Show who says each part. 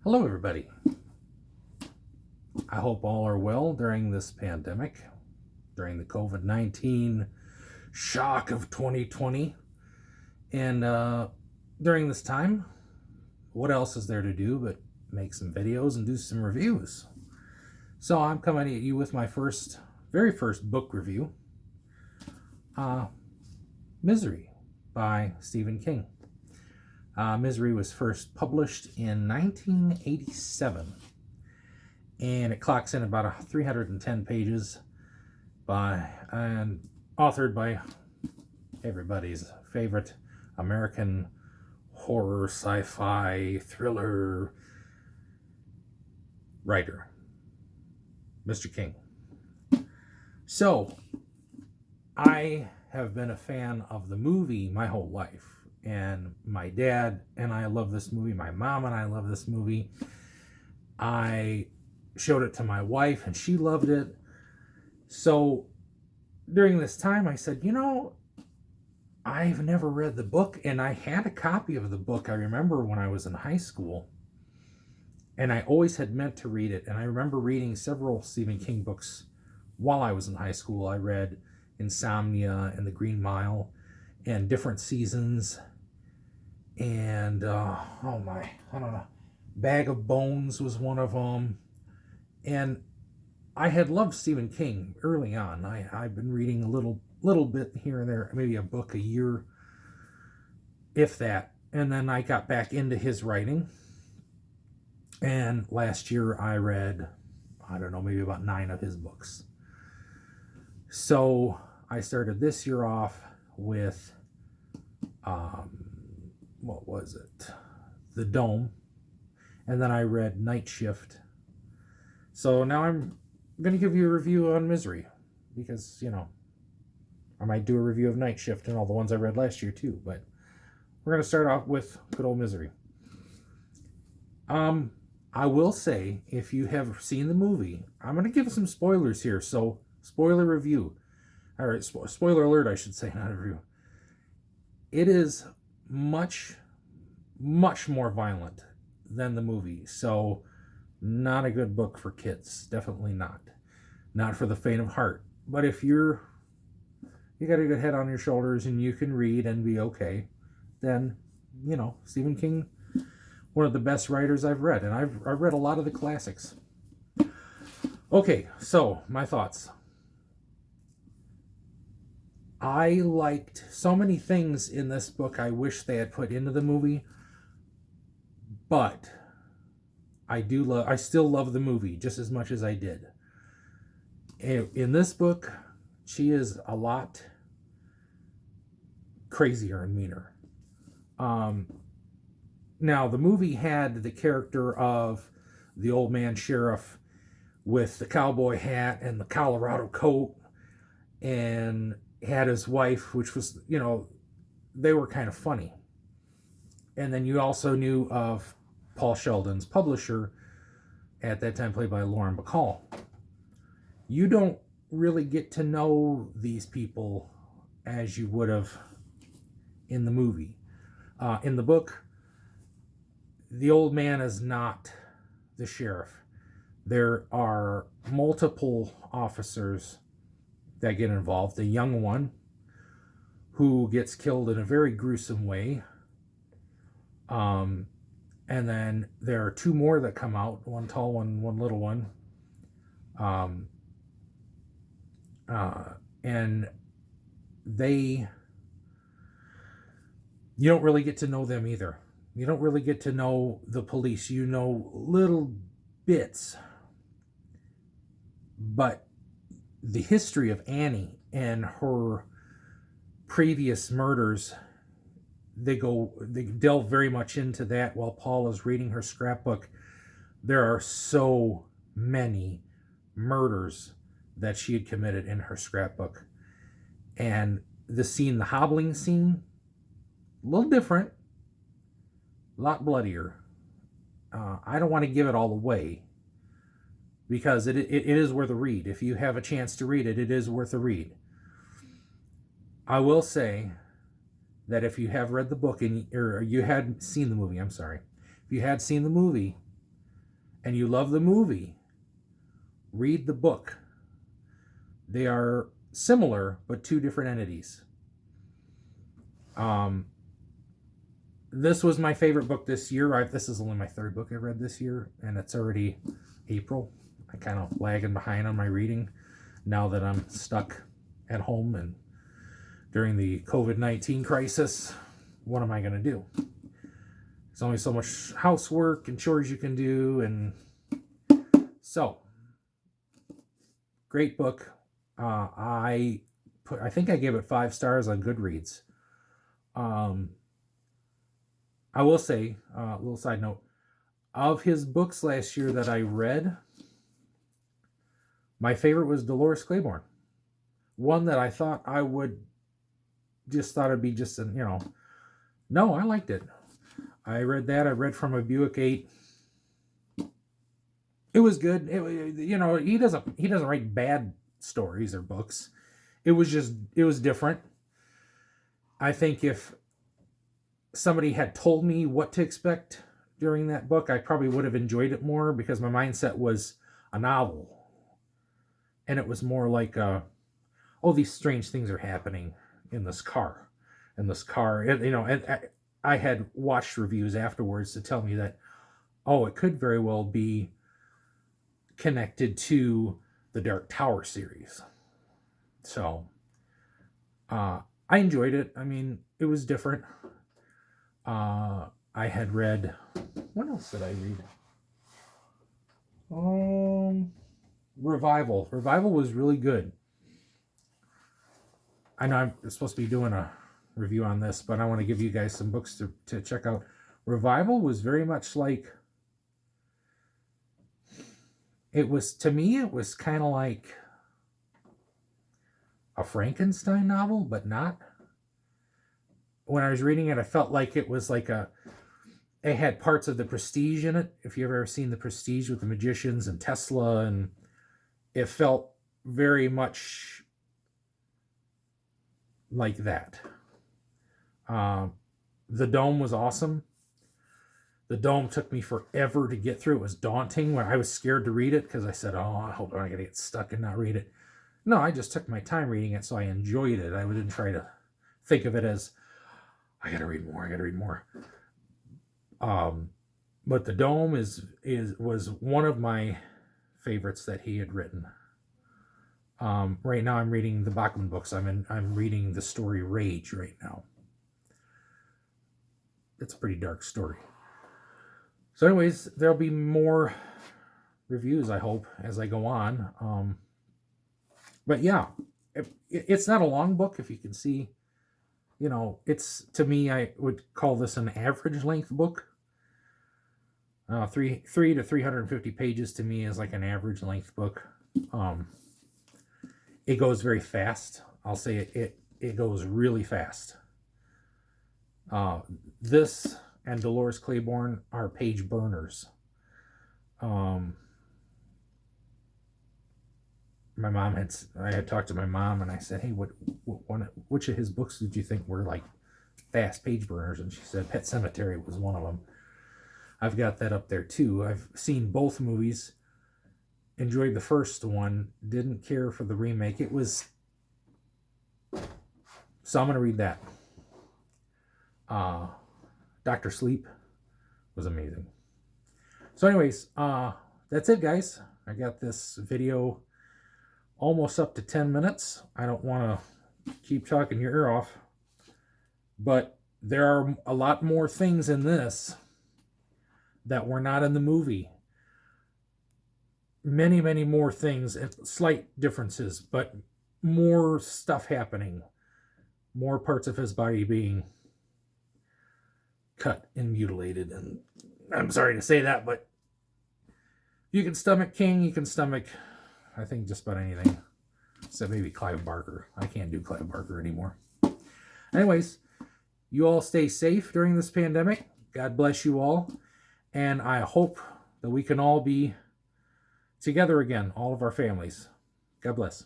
Speaker 1: Hello, everybody. I hope all are well during this pandemic, during the COVID-19 shock of 2020. And during this time, what else is there to do but make some videos and do some reviews? So I'm coming at you with my very first book review, Misery by Stephen King. Misery was first published in 1987, and it clocks in about 310 pages and authored by everybody's favorite American horror, sci-fi, thriller writer, Mr. King. So, I have been a fan of the movie my whole life. And my dad and I love this movie. My mom and I love this movie. I showed it to my wife and she loved it. So during this time I said, I've never read the book, and I had a copy of the book. I remember when I was in high school, and I always had meant to read it. And I remember reading several Stephen King books while I was in high school. I read Insomnia and The Green Mile and Different Seasons, and I don't know, Bag of Bones was one of them. And I had loved Stephen King early on. I've been reading a little bit here and there, maybe a book a year, if that. And then I got back into his writing. And last year I read, maybe about 9 of his books. So I started this year off with, what was it? The Dome. And then I read Night Shift. So now I'm going to give you a review on Misery, because, I might do a review of Night Shift and all the ones I read last year too, but we're going to start off with good old Misery. I will say, if you have seen the movie, I'm going to give some spoilers here, so spoiler review. All right, spoiler alert, I should say, not a review. It is much, much more violent than the movie, so not a good book for kids. Definitely not. Not for the faint of heart. But if you got a good head on your shoulders and you can read and be okay, then, Stephen King, one of the best writers I've read. And I've read a lot of the classics. Okay, so my thoughts. I liked so many things in this book I wish they had put into the movie, but I still love the movie just as much as I did. In this book, she is a lot crazier and meaner. Now, the movie had the character of the old man sheriff with the cowboy hat and the Colorado coat, and had his wife, which was, they were kind of funny. And then you also knew of Paul Sheldon's publisher, at that time played by Lauren Bacall. You don't really get to know these people as you would have in the movie. In the book, the old man is not the sheriff. There are multiple officers that get involved. The young one, who gets killed in a very gruesome way. And then there are 2 more that come out, one tall one, one little one. And you don't really get to know them either. You don't really get to know the police. You know little bits. But the history of Annie and her previous murders, they delve very much into that while Paul is reading her scrapbook. There are so many murders that she had committed in her scrapbook. And the hobbling scene, a little different, a lot bloodier. I don't want to give it all away, because it is worth a read. If you have a chance to read it, it is worth a read. I will say that if you have read the book or you had seen the movie, if you had seen the movie, and you love the movie, read the book. They are similar, but two different entities. This was my favorite book this year. This is only my third book I read this year, and it's already April. I kind of lagging behind on my reading now that I'm stuck at home and during the COVID-19 crisis. What am I going to do? There's only so much housework and chores you can do, and so great book. I think I gave it 5 stars on Goodreads. I will say, a little side note, of his books last year that I read, my favorite was Dolores Claiborne. One that I thought I would just thought it'd be just an, no, I liked it. I read that. I read From a Buick 8. It was good. He doesn't write bad stories or books. It was different. I think if somebody had told me what to expect during that book, I probably would have enjoyed it more, because my mindset was a novel. And it was more like, these strange things are happening in this car. And I had watched reviews afterwards to tell me that, it could very well be connected to the Dark Tower series. So, I enjoyed it. I mean, it was different. I had read, what else did I read? Revival. Revival was really good. I know I'm supposed to be doing a review on this, but I want to give you guys some books to check out. Revival was very much like, to me, it was kind of like a Frankenstein novel, but not. When I was reading it, I felt like it was like it had parts of The Prestige in it. If you've ever seen The Prestige with the magicians and Tesla, and it felt very much like that. The Dome was awesome. The Dome took me forever to get through. It was daunting when I was scared to read it, because I said, I hope I'm not going to get stuck and not read it. No, I just took my time reading it, so I enjoyed it. I didn't try to think of it as, I got to read more. But The Dome was one of my favorites that he had written. Right now I'm reading the Bachman books. I'm reading the story Rage right now. It's a pretty dark story. So anyways, there'll be more reviews, I hope, as I go on. But yeah, it's not a long book, if you can see. It's, to me, I would call this an average length book. 3 to 350 pages to me is like an average length book. It goes very fast. I'll say it goes really fast. This and Dolores Claiborne are page burners. I had talked to my mom, and I said, hey, which of his books did you think were like fast page burners? And she said Pet Sematary was one of them. I've got that up there too. I've seen both movies. Enjoyed the first one. Didn't care for the remake. So I'm going to read that. Dr. Sleep was amazing. So anyways, that's it, guys. I got this video almost up to 10 minutes. I don't want to keep talking your ear off, but there are a lot more things in this that were not in the movie. Many, many more things, slight differences, but more stuff happening. More parts of his body being cut and mutilated. And I'm sorry to say that, but you can stomach King, you can stomach, I think, just about anything. Except maybe Clive Barker. I can't do Clive Barker anymore. Anyways, you all stay safe during this pandemic. God bless you all. And I hope that we can all be together again, all of our families. God bless.